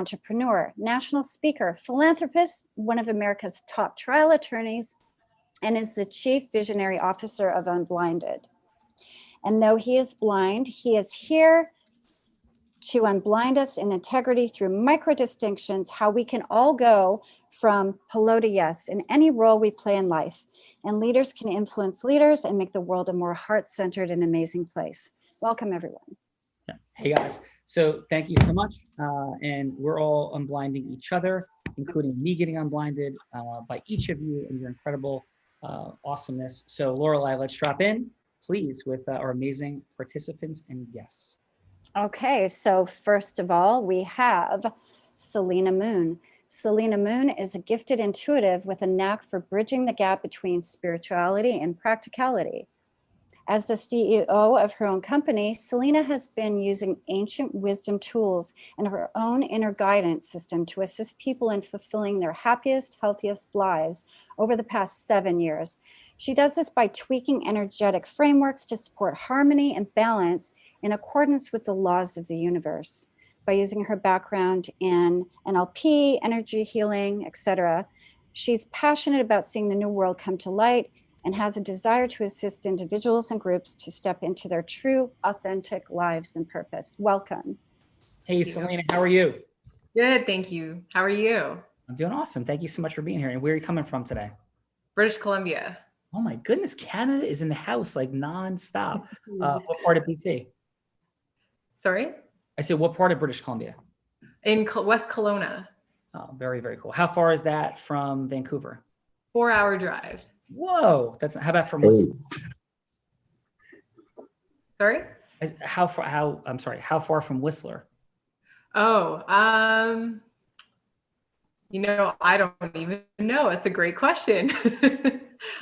entrepreneur, national speaker, philanthropist, one of America's top trial attorneys, and is the chief visionary officer of Unblinded. And though he is blind, he is here to unblind us in integrity through micro distinctions, how we can all go from hello to yes in any role we play in life. And leaders can influence leaders and make the world a more heart-centered and amazing place. Welcome, everyone. Hey, guys. So thank you so much. And we're all unblinding each other, including me getting unblinded by each of you and your incredible awesomeness. So Lorelei, let's drop in, please, with our amazing participants and guests. Okay, so first of all, we have Selena Moon. Selena Moon is a gifted intuitive with a knack for bridging the gap between spirituality and practicality. As the CEO of her own company, Selena has been using ancient wisdom tools and her own inner guidance system to assist people in fulfilling their happiest, healthiest lives over the past 7 years. She does this by tweaking energetic frameworks to support harmony and balance in accordance with the laws of the universe. By using her background in NLP, energy healing, etc., she's passionate about seeing the new world come to light and has a desire to assist individuals and groups to step into their true, authentic lives and purpose. Welcome. Hey, Selena, how are you? Good, thank you. How are you? I'm doing awesome. Thank you so much for being here. And where are you coming from today? British Columbia. Oh my goodness, Canada is in the house like nonstop. What part of BC? Sorry? I said, what part of British Columbia? In West Kelowna. Oh, very, very cool. How far is that from Vancouver? 4-hour drive. Whoa, how about from Whistler? Sorry? How far from Whistler? Oh, I don't even know. It's a great question.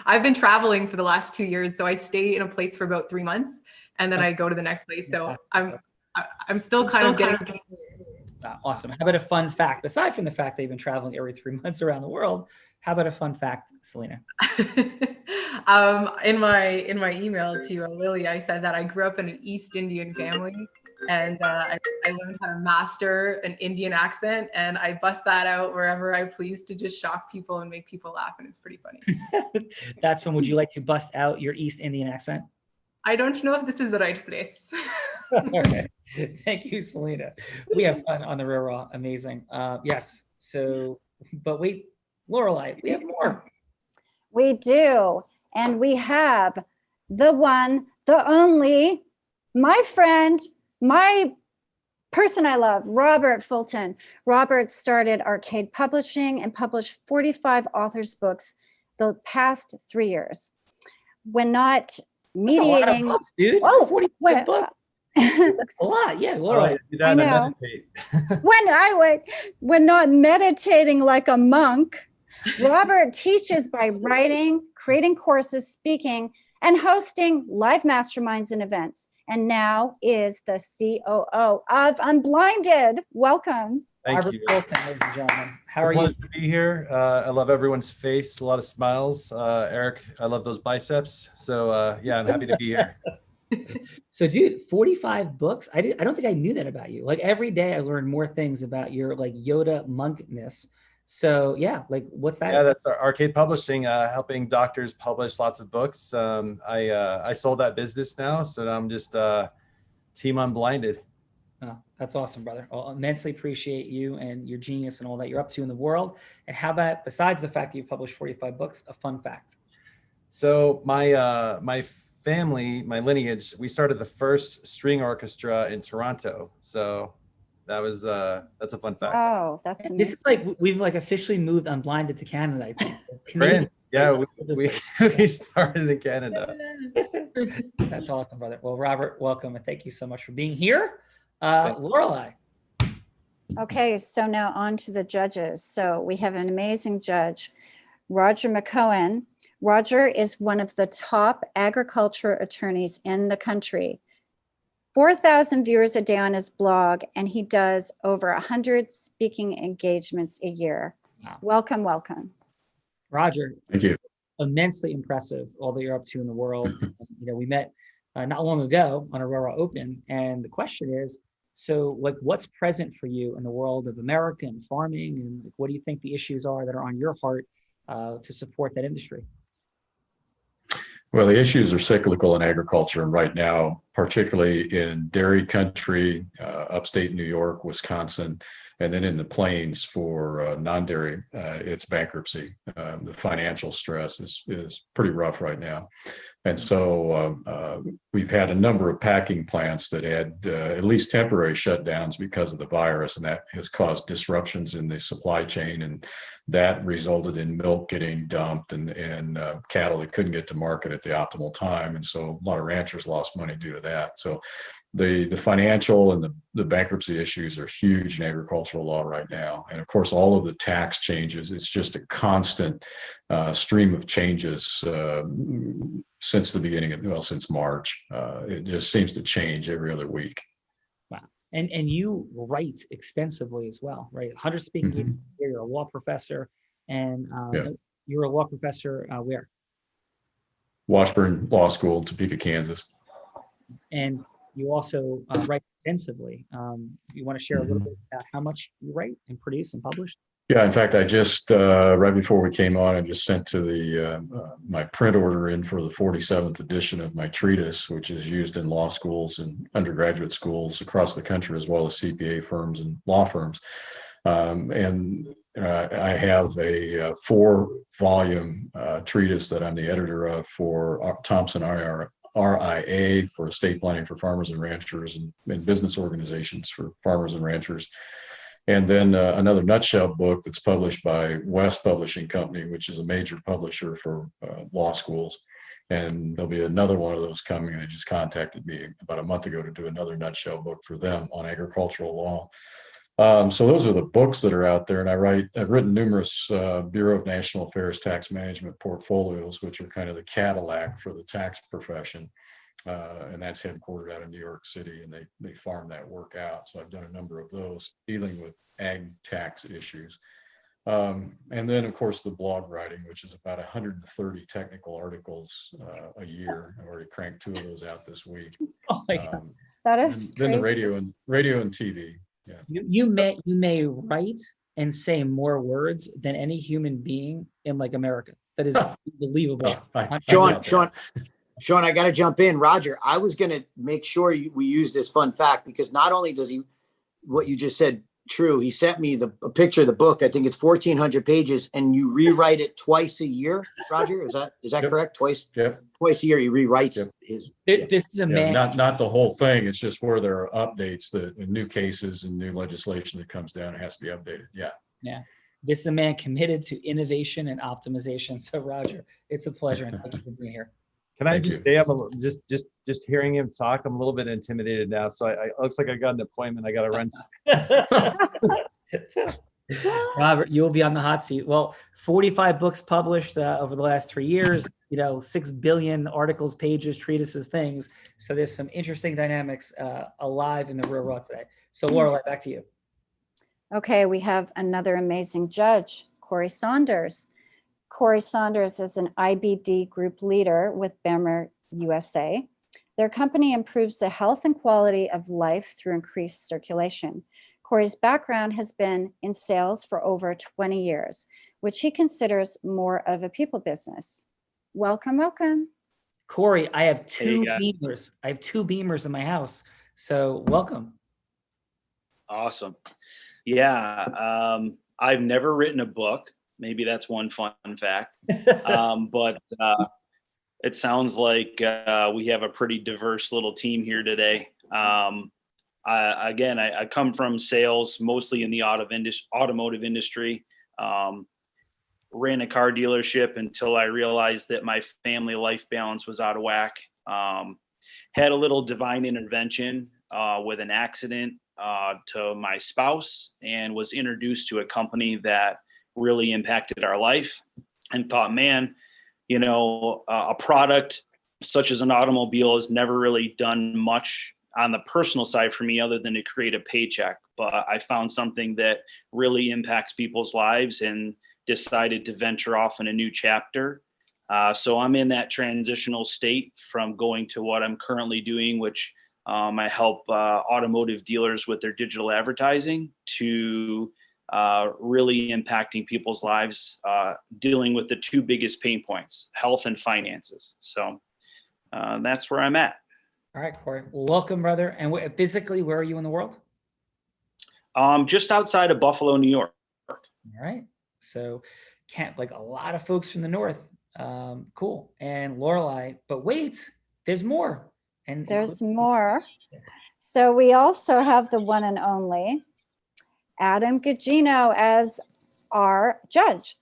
I've been traveling for the last 2 years, so I stay in a place for about 3 months, and then I go to the next place. So I'm still kind of getting. Awesome. How about a fun fact? Aside from the fact that you've been traveling every 3 months around the world, how about a fun fact, Selena? In my email to Lily, I said that I grew up in an East Indian family, and I learned how to master an Indian accent, and I bust that out wherever I please to just shock people and make people laugh, and it's pretty funny. That's when, would you like to bust out your East Indian accent? I don't know if this is the right place. Okay. Thank you, Selena. We have fun on the Real Raw. Amazing. Yes. So, but wait, Lorelei, we have more. We do. And we have the one, the only, my friend, my person I love, Robert Fulton. Robert started Arcade Publishing and published 45 authors' books the past 3 years. When not mediating. That's a lot of books, dude. Oh, 45 books. That's a lot. Yeah, Laura. I know. when not meditating like a monk, Robert teaches by writing, creating courses, speaking, and hosting live masterminds and events. And now is the COO of Unblinded. Welcome. Thank Robert you. Fulton, ladies and gentlemen. How are you? Pleasure to be here. I love everyone's face, a lot of smiles. Eric, I love those biceps. So yeah, I'm happy to be here. So dude, 45 books. I don't think I knew that about you. Like every day I learn more things about your like Yoda monkness. So yeah, like what's that? Yeah, that's our Arcade Publishing, helping doctors publish lots of books. I sold that business now, so I'm just team Unblinded. Oh, that's awesome, brother. I'll immensely appreciate you and your genius and all that you're up to in the world. And how about, besides the fact that you've published 45 books, a fun fact? So my family, my lineage, we started the first string orchestra in Toronto. So that's a fun fact. Oh, that's amazing. It's like we've like officially moved Unblinded to Canada, I think. Great. Yeah, we started in Canada. That's awesome, brother. Well, Robert, welcome, and thank you so much for being here. Lorelei. Okay, so now on to the judges. So we have an amazing judge, Roger McCohen. Roger is one of the top agriculture attorneys in the country. 4,000 viewers a day on his blog, and he does over 100 speaking engagements a year. Wow. Welcome, welcome. Roger. Thank you. Immensely impressive, all that you're up to in the world. We met not long ago on Aurora Open, and the question is, So like what's present for you in the world of American farming, and like, what do you think the issues are that are on your heart to support that industry? Well, the issues are cyclical in agriculture, and right now, particularly in dairy country, upstate New York, Wisconsin, and then in the plains for non-dairy, it's bankruptcy. The financial stress is pretty rough right now. And so we've had a number of packing plants that had at least temporary shutdowns because of the virus, and that has caused disruptions in the supply chain, and that resulted in milk getting dumped and cattle that couldn't get to market at the optimal time. And so a lot of ranchers lost money due to that. So the financial and the bankruptcy issues are huge in agricultural law right now. And of course, all of the tax changes, it's just a constant stream of changes since the beginning of, well, since March. It just seems to change every other week. Wow. And you write extensively as well, right? 100 speaking Mm-hmm. You're a law professor, and Yeah. you're a law professor where? Washburn Law School, Topeka, Kansas. And you also write extensively. You want to share a little bit about how much you write and produce and publish? Yeah, in fact, I just, right before we came on, I just sent to the my print order in for the 47th edition of my treatise, which is used in law schools and undergraduate schools across the country, as well as CPA firms and law firms. And I have a 4-volume treatise that I'm the editor of for Thompson RIA, for estate planning for farmers and ranchers, and business organizations for farmers and ranchers. And then another nutshell book that's published by West Publishing Company, which is a major publisher for law schools. And there'll be another one of those coming. They just contacted me about a month ago to do another nutshell book for them on agricultural law. So those are the books that are out there. And I've written numerous Bureau of National Affairs tax management portfolios, which are kind of the Cadillac for the tax profession. And that's headquartered out of New York City, and they farm that work out. So I've done a number of those dealing with ag tax issues. And then, of course, the blog writing, which is about 130 technical articles a year. I've already cranked 2 of those out this week. Oh my God. That is then the crazy. radio and TV. Yeah. You may write and say more words than any human being in like America. That is unbelievable. Sean, I got to jump in. Roger, I was going to make sure we use this fun fact, because not only does what you just said true, he sent me a picture of the book. I think it's 1,400 pages, and you rewrite it twice a year. Roger, is that Yep. correct? Twice Yep. a year he rewrites Yep. his. This is a man. Not the whole thing. It's just where there are updates, new cases and new legislation that comes down, it has to be updated. Yeah. Yeah. This is a man committed to innovation and optimization. So Roger, it's a pleasure, and thank you for being here. Can I Thank just you. say, just hearing him talk, I'm a little bit intimidated now. So it looks like I got an appointment I got to run to. Robert, you will be on the hot seat. Well, 45 books published over the last 3 years, 6 billion articles, pages, treatises, things. So there's some interesting dynamics alive in the real raw today. So Laura, back to you. Okay, we have another amazing judge, Corey Saunders. Corey Saunders is an IBD group leader with Bammer USA. Their company improves the health and quality of life through increased circulation. Corey's background has been in sales for over 20 years, which he considers more of a people business. Welcome, welcome. Corey, I have 2 Beamers. I have 2 Beamers in my house. So welcome. Awesome. Yeah. I've never written a book. Maybe that's one fun fact. But it sounds like we have a pretty diverse little team here today. I come from sales, mostly in the automotive industry. Ran a car dealership until I realized that my family life balance was out of whack. Had a little divine intervention with an accident to my spouse, and was introduced to a company that really impacted our life, and thought, man, a product such as an automobile has never really done much on the personal side for me other than to create a paycheck. But I found something that really impacts people's lives and decided to venture off in a new chapter. So I'm in that transitional state from going to what I'm currently doing, which I help automotive dealers with their digital advertising to really impacting people's lives, dealing with the two biggest pain points, health and finances. So that's where I'm at. All right, Corey. Well, welcome, brother. And physically, where are you in the world? Just outside of Buffalo, New York. All right. So like a lot of folks from the north. Cool. And Lorelei, but wait, there's more. And There's more. So we also have the one and only Adam Gugino as our judge.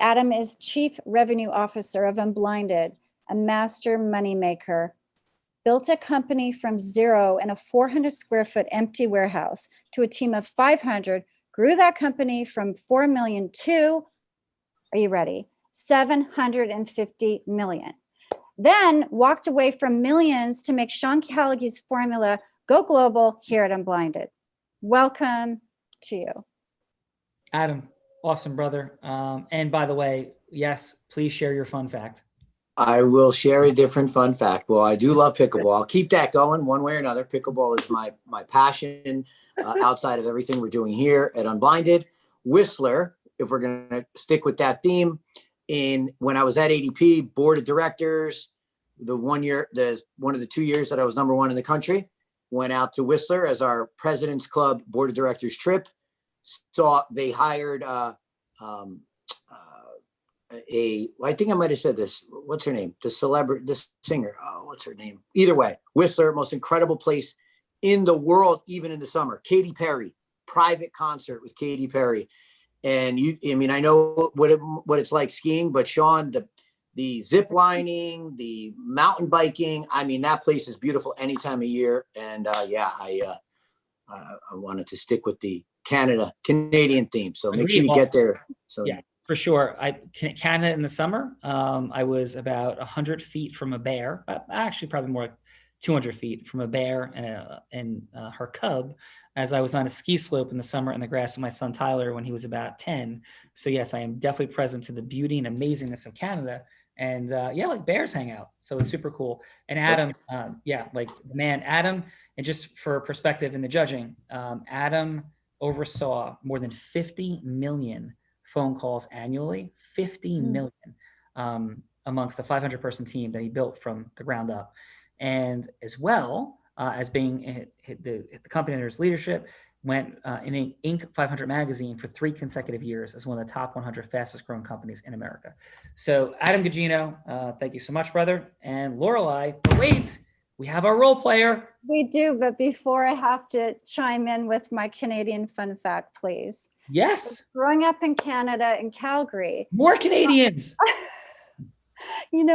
Adam is Chief Revenue Officer of UNBLINDED, a master moneymaker. Built a company from zero in a 400 square foot empty warehouse to a team of 500, grew that company from 4 million to, are you ready? 750 million. Then walked away from millions to make Sean Callagy's formula go global here at UNBLINDED. Welcome to you. Adam, awesome, brother. And by the way, yes, please share your fun fact. I will share a different fun fact. Well, I do love pickleball. I'll keep that going one way or another. Pickleball is my passion outside of everything we're doing here at UNBLINDED. Whistler, if we're going to stick with that theme, when I was at ADP board of directors, one of the 2 years that I was number one in the country, went out to Whistler as our President's Club board of directors trip. They hired I think I might have said this. What's her name? The singer. Oh, what's her name? Either way, Whistler, most incredible place in the world, even in the summer. Katy Perry, private concert with Katy Perry. And I know what it's like skiing, but Sean, the zip lining, the mountain biking, that place is beautiful any time of year. And I wanted to stick with the Canadian theme. So make sure you get there. So yeah. For sure. Canada in the summer, I was about 100 feet from a bear, actually probably more like 200 feet from a bear and her cub, as I was on a ski slope in the summer in the grass with my son Tyler when he was about 10. So yes, I am definitely present to the beauty and amazingness of Canada. And like bears hang out. So it's super cool. And Adam, like the man, Adam, and just for perspective in the judging, Adam oversaw more than 50 million phone calls annually, 50 million amongst the 500 person team that he built from the ground up. And as well as being the company under his leadership, went in Inc. 500 magazine for 3 consecutive years as one of the top 100 fastest growing companies in America. So Adam Gugino, thank you so much, brother. And Lorelei, but wait, we have our role player. We do, but before I have to chime in with my Canadian fun fact, please. Yes. So growing up in Canada, in Calgary. More Canadians.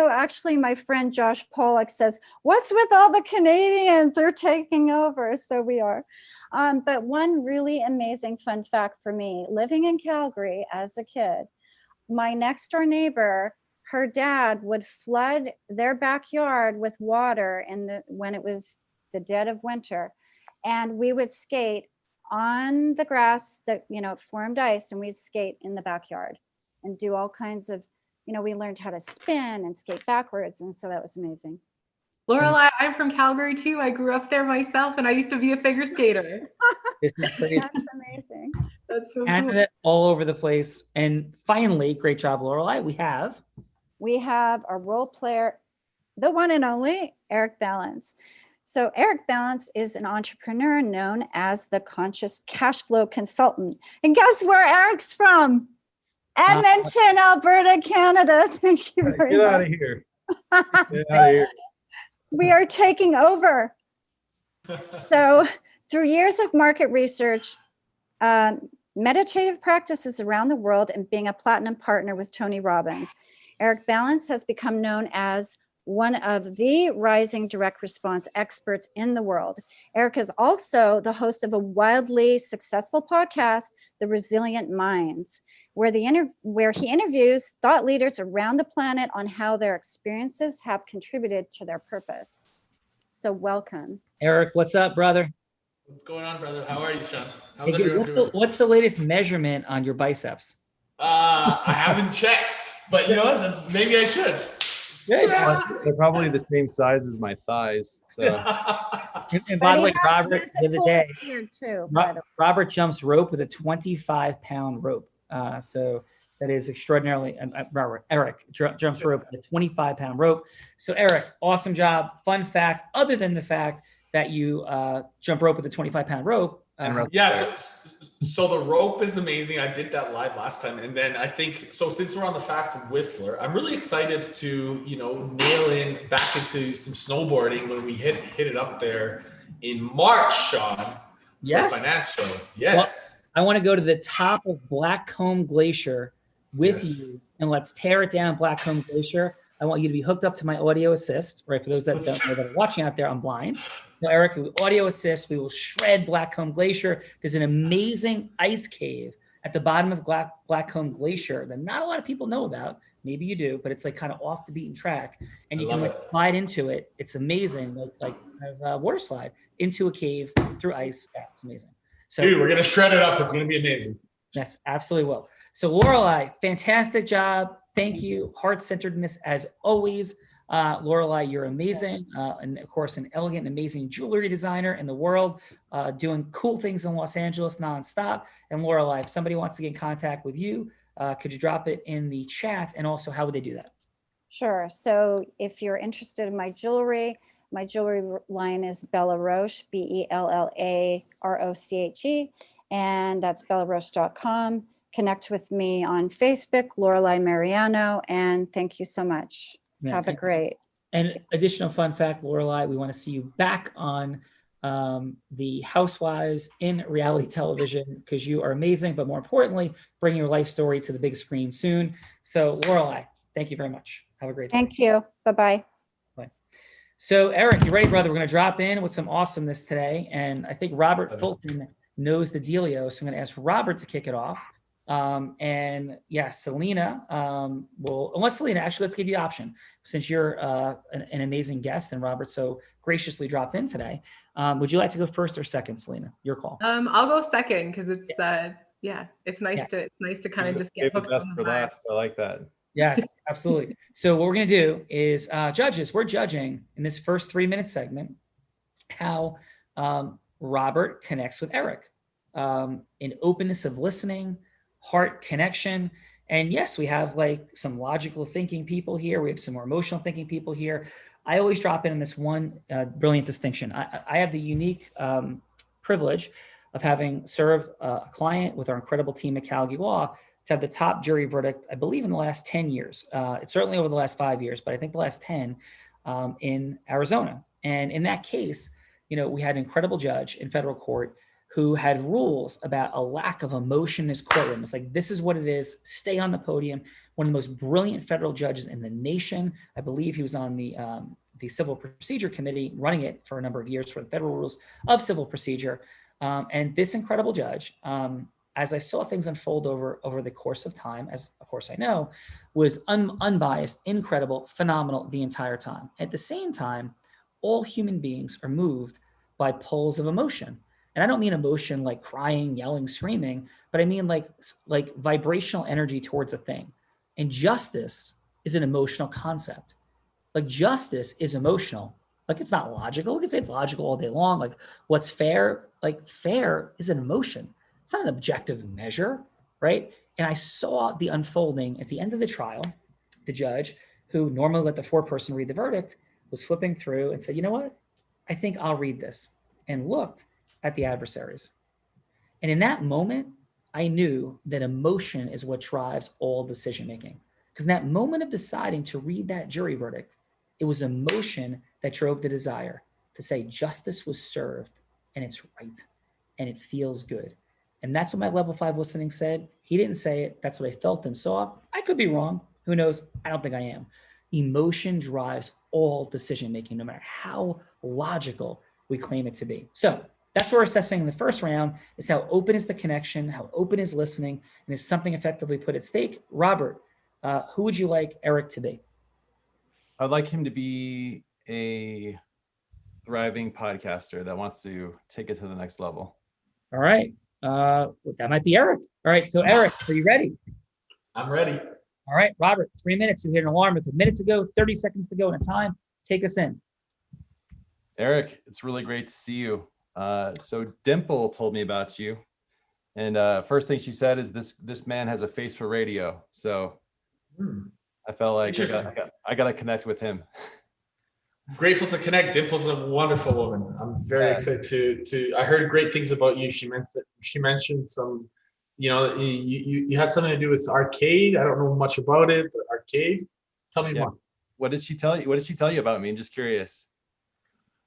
Actually, my friend Josh Pollock says, what's with all the Canadians? They're taking over. So we are. But one really amazing fun fact for me, living in Calgary as a kid, my next door neighbor, her dad would flood their backyard with water when it was the dead of winter. And we would skate on the grass that, formed ice, and we'd skate in the backyard and do all kinds of, we learned how to spin and skate backwards. And so that was amazing. Lorelei, I'm from Calgary too. I grew up there myself and I used to be a figure skater. This is crazy. That's amazing. That's so Canada cool. all over the place. And finally, great job, Lorelei. We have our role player, the one and only Eric Balance. So Eric Balance is an entrepreneur known as the Conscious Cash Flow Consultant. And guess where Eric's from? Edmonton, Alberta, Canada. Thank you very much. Get out of here. Get out of here. We are taking over. So through years of market research, meditative practices around the world, and being a platinum partner with Tony Robbins, Eric Balance has become known as one of the rising direct response experts in the world. Eric is also the host of a wildly successful podcast, The Resilient Minds, where he interviews thought leaders around the planet on how their experiences have contributed to their purpose. So welcome. Eric, what's up, brother? What's going on, brother? How are you, Sean? How's Hey, everyone doing? what's the latest measurement on your biceps? I haven't checked, but you know what? Maybe I should. Good. They're probably the same size as my thighs. So And by the way, But Robert, he the has other a day, coolest beard too, by the way. Robert jumps rope with a 25-pound rope. So that is extraordinarily, Eric jumps rope with a 25-pound rope. So Eric, awesome job. Fun fact, other than the fact that you jump rope with a 25-pound rope. Yeah, so the rope is amazing. I did that live last time. And then I think, so since we're on the fact of Whistler, I'm really excited to, nail in back into some snowboarding when we hit it up there in March, Sean. Yes. For financial. Yes. Well, I want to go to the top of Blackcomb Glacier with you, and let's tear it down, Blackcomb Glacier. I want you to be hooked up to my audio assist, right? For those that don't know that are watching out there, I'm blind. So Eric, with audio assist, we will shred Blackcomb Glacier. There's an amazing ice cave at the bottom of Blackcomb Glacier that not a lot of people know about. Maybe you do, but it's like kind of off the beaten track, and you can like slide into it. It's amazing, like a water slide into a cave through ice. Yeah, it's amazing. So, dude, we're gonna shred it up. It's gonna be amazing. Yes, absolutely will. So Lorelei, fantastic job. Thank you. Heart-centeredness as always. Lorelei, you're amazing. And of course, an elegant, amazing jewelry designer in the world, doing cool things in Los Angeles nonstop. And Lorelei, if somebody wants to get in contact with you, could you drop it in the chat? And also, how would they do that? Sure. So if you're interested in my jewelry line is Bella Roche, BELLAROCHE, and that's bellaroche.com. Connect with me on Facebook, Lorelei Mariano, and thank you so much. Yeah, Have a great. And additional fun fact, Lorelei, we want to see you back on the Housewives in reality television because you are amazing, but more importantly, bring your life story to the big screen soon. So Lorelei, thank you very much. Have a great day. Thank you. Bye-bye. Bye. So Eric, you ready, brother? We're going to drop in with some awesomeness today. And I think Robert Fulton knows the dealio. So I'm going to ask Robert to kick it off. And yeah, Selena unless Selena, actually, let's give you the option since you're an amazing guest and Robert so graciously dropped in today. Would you like to go first or second, Selena? Your call. I'll go second because it's it's nice to kind of just get hooked best on for the vibe. last. I like that. Yes, absolutely. So what we're going to do is judges, we're judging in this first 3-minute segment how Robert connects with Eric in openness of listening, heart connection. And yes, we have like some logical thinking people here. We have some more emotional thinking people here. I always drop in this one brilliant distinction. I have the unique privilege of having served a client with our incredible team at Callagy Law to have the top jury verdict, I believe, in the last 10 years. It's certainly over the last 5 years, but I think the last 10 in Arizona. And in that case, we had an incredible judge in federal court who had rules about a lack of emotion in his courtroom. It's like, this is what it is. Stay on the podium. One of the most brilliant federal judges in the nation. I believe he was on the Civil Procedure Committee, running it for a number of years for the federal rules of civil procedure. And this incredible judge, as I saw things unfold over the course of time, as of course I know, was unbiased, incredible, phenomenal the entire time. At the same time, all human beings are moved by poles of emotion. And I don't mean emotion like crying, yelling, screaming, but I mean like vibrational energy towards a thing. And justice is an emotional concept. Like justice is emotional. Like it's not logical. We can say it's logical all day long. Like what's fair? Like fair is an emotion. It's not an objective measure, right? And I saw the unfolding at the end of the trial. The judge, who normally let the foreperson read the verdict, was flipping through and said, you know what? I think I'll read this, and looked at the adversaries. And in that moment, I knew that emotion is what drives all decision-making. Because in that moment of deciding to read that jury verdict, it was emotion that drove the desire to say justice was served and it's right and it feels good. And that's what my level 5 listening said. He didn't say it. That's what I felt and saw. I could be wrong. Who knows? I don't think I am. Emotion drives all decision-making, no matter how logical we claim it to be. So that's what we're assessing in the first round, is how open is the connection, how open is listening, and is something effectively put at stake? Robert, who would you like Eric to be? I'd like him to be a thriving podcaster that wants to take it to the next level. All right. That might be Eric. All right. So Eric, are you ready? I'm ready. All right, Robert, 3 minutes. You hit an alarm with a minute to go, 30 seconds to go in a time. Take us in. Eric, it's really great to see you. So Dimple told me about you. And first thing she said is this man has a face for radio. So I felt like I got to connect with him. Grateful to connect. Dimple's a wonderful woman. I'm very excited to. I heard great things about you. She mentioned some, you had something to do with arcade. I don't know much about it, but arcade. Tell me more. What did she tell you? What did she tell you about me? I'm just curious.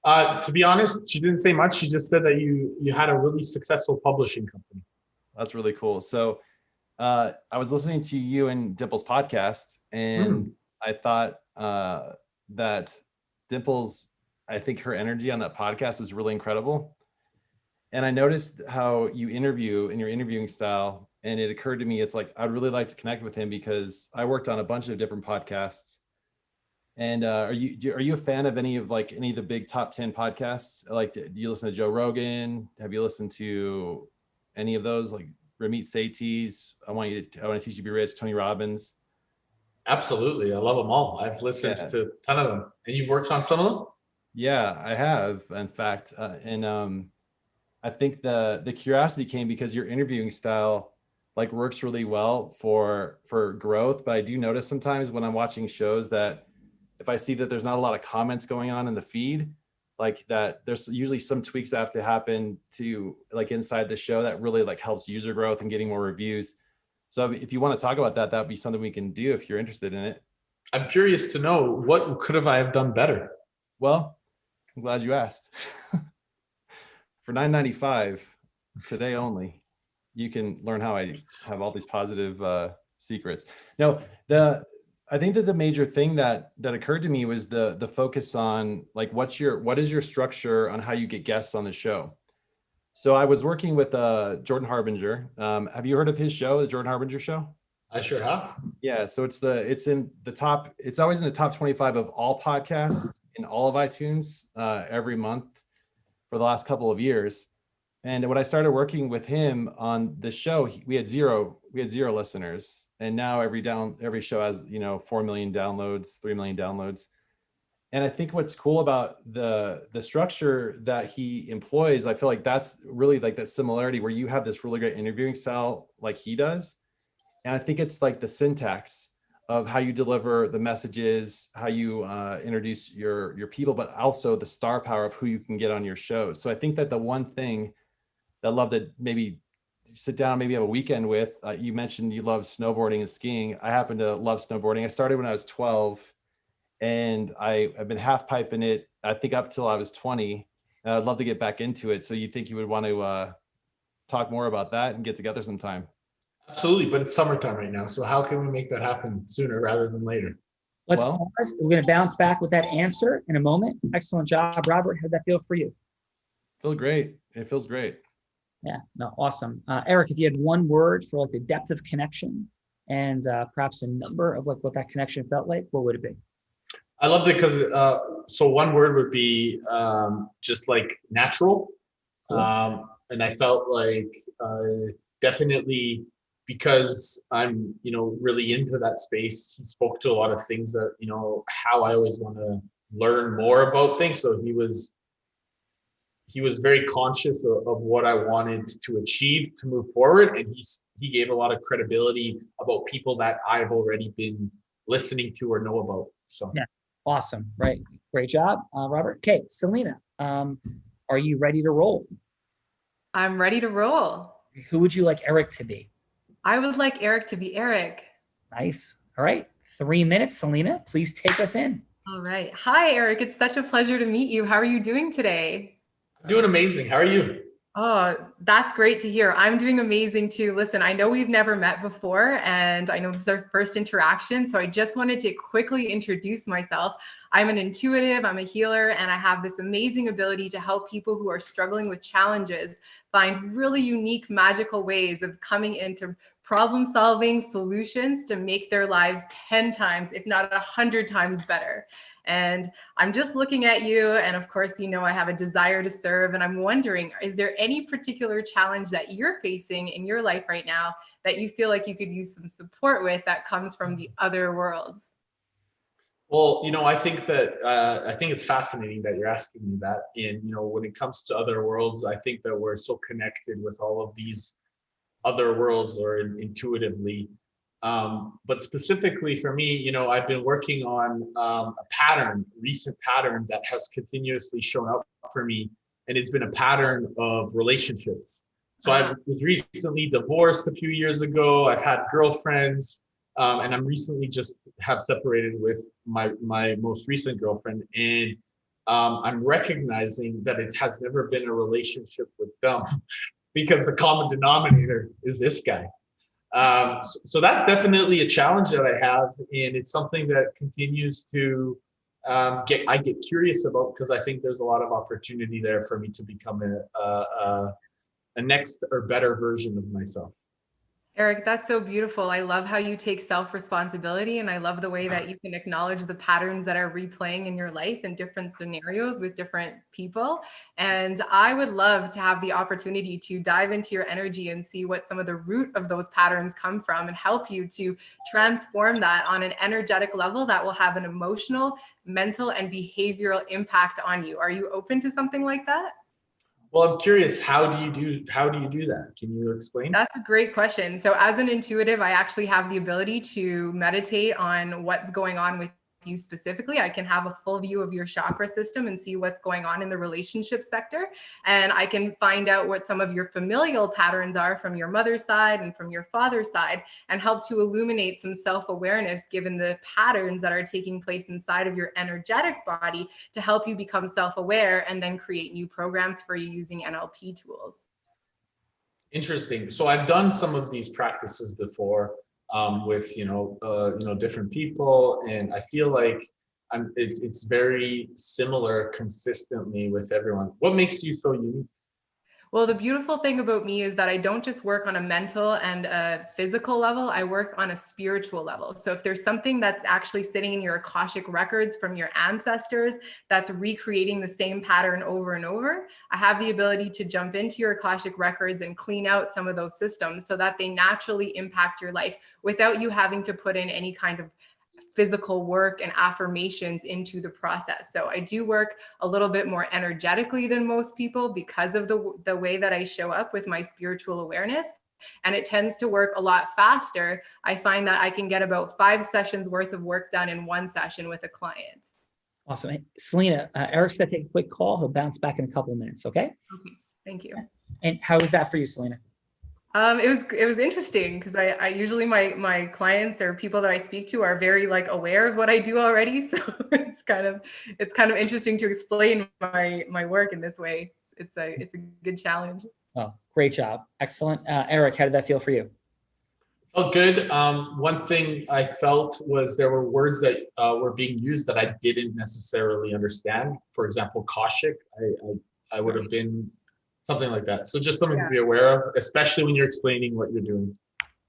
To be honest, she didn't say much. She just said that you had a really successful publishing company. That's really cool. So I was listening to you and Dimple's podcast, and I thought that Dimple's, I think her energy on that podcast was really incredible. And I noticed how you interview in your interviewing style. And it occurred to me, it's like, I'd really like to connect with him because I worked on a bunch of different podcasts. And are you a fan of any of the big top 10 podcasts? Like, do you listen to Joe Rogan? Have you listened to any of those, like Ramit Sethi's I Want to Teach You to Be Rich, Tony Robbins? Absolutely. I love them all. I've listened to a ton of them. And you've worked on some of them? Yeah, I have, in fact. I think the curiosity came because your interviewing style works really well for growth. But I do notice sometimes when I'm watching shows that if I see that there's not a lot of comments going on in the feed, that there's usually some tweaks that have to happen to inside the show that really helps user growth and getting more reviews. So if you want to talk about that, that'd be something we can do if you're interested in it. I'm curious to know, what could I have done better? Well, I'm glad you asked. For $9.95 today only, you can learn how I have all these positive secrets. Now, I think that the major thing that occurred to me was the focus on what is your structure on how you get guests on the show. So I was working with Jordan Harbinger. Have you heard of his show, the Jordan Harbinger Show? I sure have. Yeah, so it's in the top. It's always in the top 25 of all podcasts in all of iTunes every month for the last couple of years. And when I started working with him on the show, we had zero listeners, and now every show has 4 million downloads, 3 million downloads. And I think what's cool about the structure that he employs, I feel like that's really that similarity where you have this really great interviewing style like he does. And I think it's the syntax of how you deliver the messages, how you introduce your people, but also the star power of who you can get on your shows. So I think that the one thing that I'd love to maybe sit down, maybe have a weekend with, you mentioned you love snowboarding and skiing. I happen to love snowboarding. I started when I was 12. And I've been half piping it, I think, up till I was 20. And I'd love to get back into it. So you think you would want to talk more about that and get together sometime? Absolutely, but it's summertime right now. So how can we make that happen sooner rather than later? Let's pause. We're going to bounce back with that answer in a moment. Excellent job, Robert. How did that feel for you? Feel great. It feels great. Yeah, no, awesome. Eric, if you had one word for the depth of connection and perhaps a number of what that connection felt like, what would it be? I loved it because so one word would be just natural. Cool. And I felt definitely because I'm, really into that space, he spoke to a lot of things that, how I always want to learn more about things. So he was very conscious of what I wanted to achieve to move forward. And he gave a lot of credibility about people that I've already been listening to or know about. So yeah. Awesome. Right. Great job, Robert. Okay, Selena, are you ready to roll? I'm ready to roll. Who would you like Eric to be? I would like Eric to be Eric. Nice. All right. 3 minutes, Selena. Please take us in. All right. Hi, Eric. It's such a pleasure to meet you. How are you doing today? I'm doing amazing. How are you? Oh, that's great to hear. I'm doing amazing too. Listen, I know we've never met before, and I know this is our first interaction. So I just wanted to quickly introduce myself. I'm an intuitive, I'm a healer, and I have this amazing ability to help people who are struggling with challenges find really unique, magical ways of coming into problem-solving solutions to make their lives 10 times, if not 100 times better. And I'm just looking at you, and of course, I have a desire to serve, and I'm wondering, is there any particular challenge that you're facing in your life right now that you feel like you could use some support with that comes from the other worlds? Well, I think that I think it's fascinating that you're asking me that. And when it comes to other worlds, I think that we're so connected with all of these other worlds, or intuitively. But specifically for me, I've been working on a recent pattern that has continuously shown up for me, and it's been a pattern of relationships. So I was recently divorced a few years ago. I've had girlfriends. And I'm recently just have separated with my most recent girlfriend. And I'm recognizing that it has never been a relationship with them because the common denominator is this guy. So that's definitely a challenge that I have. And it's something that continues to I get curious about, because I think there's a lot of opportunity there for me to become a next or better version of myself. Eric, that's so beautiful. I love how you take self-responsibility, and I love the way that you can acknowledge the patterns that are replaying in your life in different scenarios with different people. And I would love to have the opportunity to dive into your energy and see what some of the root of those patterns come from, and help you to transform that on an energetic level that will have an emotional, mental, and behavioral impact on you. Are you open to something like that? Well, I'm curious, how do you do that? Can you explain? That's a great question. So as an intuitive, I actually have the ability to meditate on what's going on with you specifically. I can have a full view of your chakra system and see what's going on in the relationship sector. And I can find out what some of your familial patterns are from your mother's side and from your father's side, and help to illuminate some self-awareness given the patterns that are taking place inside of your energetic body, to help you become self-aware and then create new programs for you using NLP tools. Interesting. So I've done some of these practices before with different people, and I feel like it's very similar consistently with everyone. What makes you so unique? Well, the beautiful thing about me is that I don't just work on a mental and a physical level, I work on a spiritual level. So if there's something that's actually sitting in your Akashic records from your ancestors that's recreating the same pattern over and over, I have the ability to jump into your Akashic records and clean out some of those systems so that they naturally impact your life without you having to put in any kind of physical work and affirmations into the process. So I do work a little bit more energetically than most people because of the way that I show up with my spiritual awareness. And it tends to work a lot faster. I find that I can get about 5 sessions worth of work done in one session with a client. Awesome. Hey, Selena, Eric's going to take a quick call. He'll bounce back in a couple of minutes. Okay. Okay. Thank you. And how was that for you, Selena? It was interesting because I usually my clients or people that I speak to are very aware of what I do already. So it's kind of interesting to explain my work in this way. It's a good challenge. Oh, great job. Excellent. Eric, how did that feel for you? Felt good. One thing I felt was there were words that were being used that I didn't necessarily understand. For example, Akashic. I would have been something like that. So just something to be aware of, especially when you're explaining what you're doing.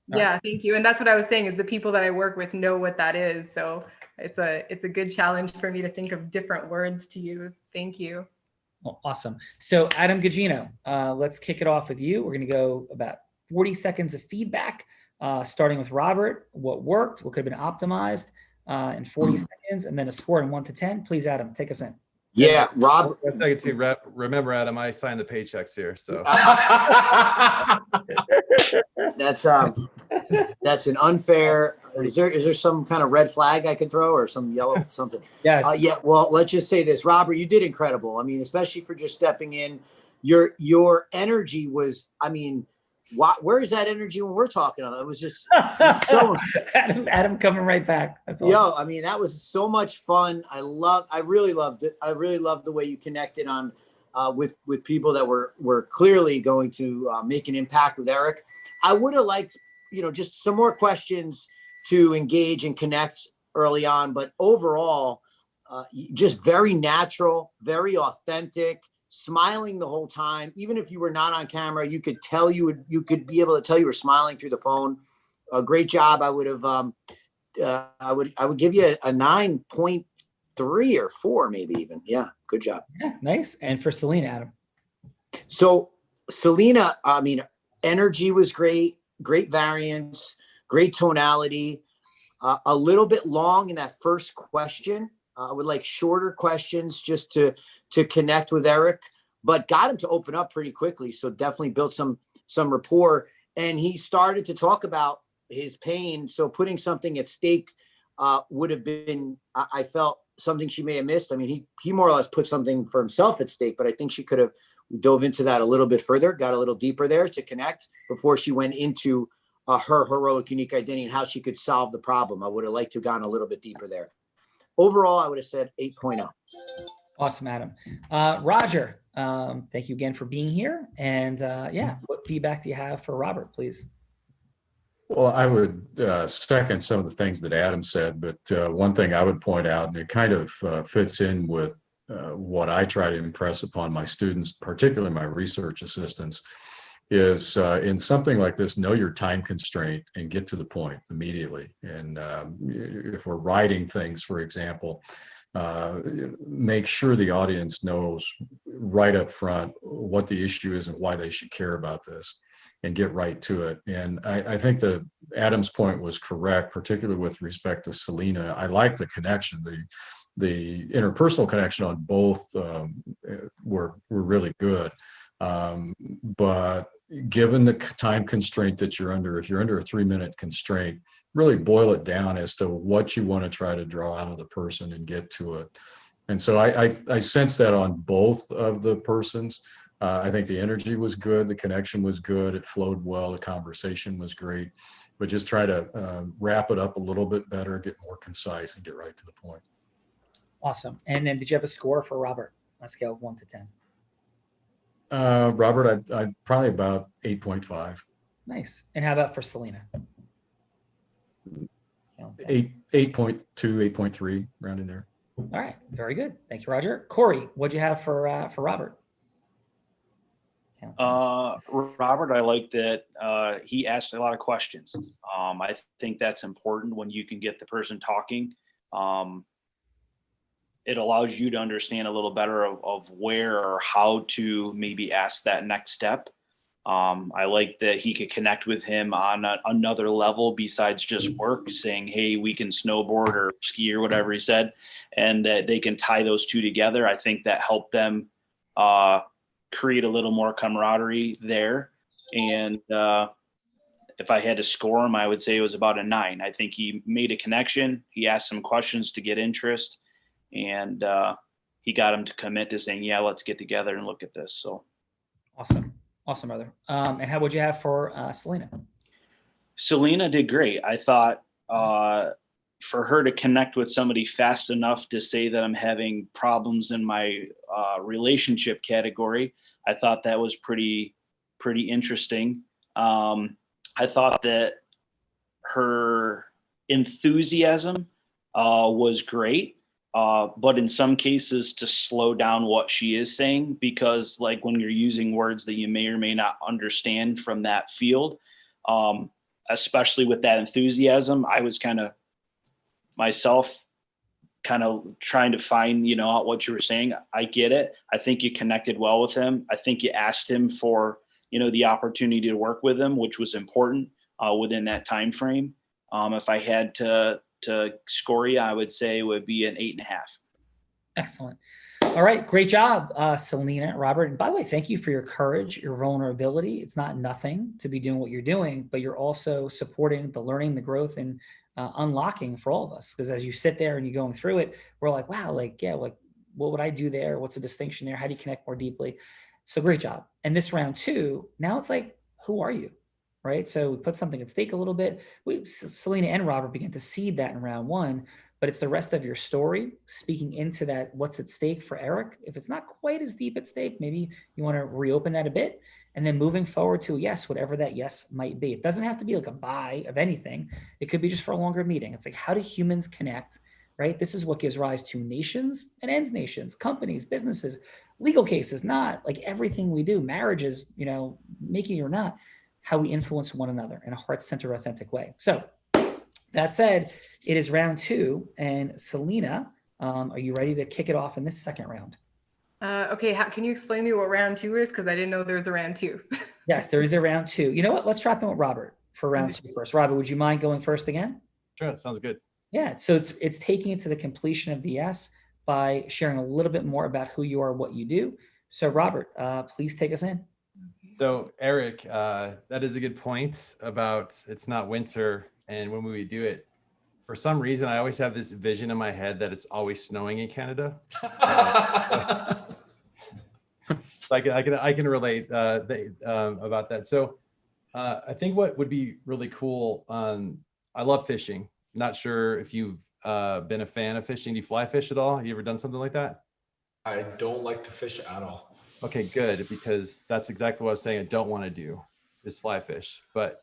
Yeah, thank you. And that's what I was saying, is the people that I work with know what that is. So it's a good challenge for me to think of different words to use. Thank you. Oh, awesome. So Adam Gugino, let's kick it off with you. We're going to go about 40 seconds of feedback, starting with Robert. What worked, what could have been optimized in 40 seconds, and then a score in 1 to 10. Please, Adam, take us in. Yeah, Rob. Remember, Adam, I sign the paychecks here, so that's an unfair. Is there some kind of red flag I could throw, or some yellow something? Yes. Yeah. Well, let's just say this, Robert. You did incredible. I mean, especially for just stepping in. Your energy was. I mean, where is that energy when we're talking on it? It was just so. Adam coming right back. That's awesome. Yo, I mean, that was so much fun. I really loved it. I really loved the way you connected on with people that were clearly going to make an impact with Eric. I would have liked, just some more questions to engage and connect early on, but overall, just very natural, very authentic. Smiling the whole time. Even if you were not on camera, you could tell you could be able to tell you were smiling through the phone. A great job. I would have I would give you a 9.3 or 4, maybe even. Yeah, good job. Yeah, nice. And for Selena, Adam. So Selena, I mean, energy was great. great variance, great tonality, a little bit long in that first question. I would like shorter questions just to connect with Eric, but got him to open up pretty quickly. So definitely built some rapport. And he started to talk about his pain. So putting something at stake would have been, I felt, something she may have missed. I mean, he more or less put something for himself at stake, but I think she could have dove into that a little bit further, got a little deeper there to connect before she went into her heroic, unique identity and how she could solve the problem. I would have liked to have gone a little bit deeper there. Overall, I would have said 8.0. Awesome, Adam. Roger, thank you again for being here. And yeah, what feedback do you have for Robert, please? Well, I would second some of the things that Adam said, but one thing I would point out, and it kind of fits in with what I try to impress upon my students, particularly my research assistants, is in something like this, know your time constraint and get to the point immediately. And if we're writing things, for example, make sure the audience knows right up front what the issue is and why they should care about this, and get right to it. And I think that Adam's point was correct, particularly with respect to Selena. I like the connection, the interpersonal connection on both were really good. But given the time constraint that you're under, if you're under a 3-minute constraint, really boil it down as to what you want to try to draw out of the person and get to it. And so I sense that on both of the persons. I think the energy was good, the connection was good, it flowed well, the conversation was great, but just try to wrap it up a little bit better, get more concise, and get right to the point. Awesome. And then did you have a score for Robert on a scale of 1 to 10? Robert, I'd probably about 8.5. Nice. And how about for Selena? 8.2, 8.3, around in there. All right. Very good. Thank you, Roger. Corey, what'd you have for Robert? Robert, I like that he asked a lot of questions. I think that's important when you can get the person talking. It allows you to understand a little better of where or how to maybe ask that next step. I like that he could connect with him on another level besides just work, saying, hey, we can snowboard or ski or whatever he said, and that they can tie those two together. I think that helped them create a little more camaraderie there. And if I had to score him, I would say it was about a 9. I think he made a connection. He asked some questions to get interest, and he got him to commit to saying, yeah, let's get together and look at this. So awesome. Awesome, brother. And how would you have for Selena? Selena did great. I thought for her to connect with somebody fast enough to say that I'm having problems in my relationship category, I thought that was pretty interesting. I thought that her enthusiasm was great. But in some cases to slow down what she is saying, because like when you're using words that you may or may not understand from that field, especially with that enthusiasm, I was kind of myself kind of trying to find, out what you were saying. I get it. I think you connected well with him. I think you asked him for, the opportunity to work with him, which was important within that time frame. If I had to score you, I would say it would be an 8.5. Excellent. All right. Great job, Selena, Robert. And by the way, thank you for your courage, your vulnerability. It's not nothing to be doing what you're doing, but you're also supporting the learning, the growth, and unlocking for all of us. Because as you sit there and you're going through it, we're like, wow, what would I do there? What's the distinction there? How do you connect more deeply? So great job. And this round 2, now it's like, who are you? Right? So we put something at stake a little bit. Selena and Robert began to seed that in round 1, but it's the rest of your story speaking into that. What's at stake for Eric? If it's not quite as deep at stake, maybe you want to reopen that a bit, and then moving forward to a yes, whatever that yes might be. It doesn't have to be like a buy of anything. It could be just for a longer meeting. It's like, how do humans connect, right? This is what gives rise to nations and ends nations, companies, businesses, legal cases, not like everything we do, marriages, making or not, how we influence one another in a heart-centered, authentic way. So that said, it is round 2, and Selena, are you ready to kick it off in this second round? Okay, can you explain to me what round 2 is? Because I didn't know there was a round 2. Yes, there is a round 2. You know what? Let's drop in with Robert. for round 2 first. Robert, would you mind going first again? Sure, that sounds good. Yeah, so it's taking it to the completion of the S by sharing a little bit more about who you are, what you do. So Robert, please take us in. So Eric, that is a good point about it's not winter and when we do it. For some reason, I always have this vision in my head that it's always snowing in Canada. So I can relate about that. So I think what would be really cool. I love fishing. Not sure if you've been a fan of fishing. Do you fly fish at all? Have you ever done something like that? I don't like to fish at all. Okay, good, because that's exactly what I was saying I don't want to do is fly fish. But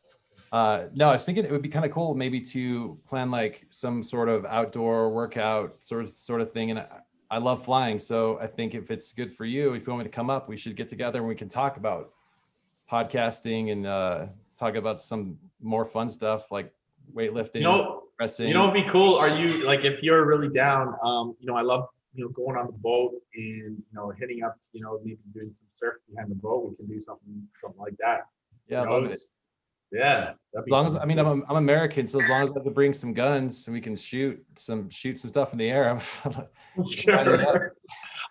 no, I was thinking it would be kind of cool maybe to plan like some sort of outdoor workout sort of thing. And I love flying. So I think if it's good for you, if you want me to come up, we should get together and we can talk about podcasting and talk about some more fun stuff like weightlifting, wrestling. You know, it'd be cool. Are you like, if you're really down, I love, going on the boat and, hitting up, maybe doing some surf behind the boat. We can do something like that. Yeah, I love it. Yeah. As long as, I'm American, so as long as I have to bring some guns and we can shoot some stuff in the air. Sure.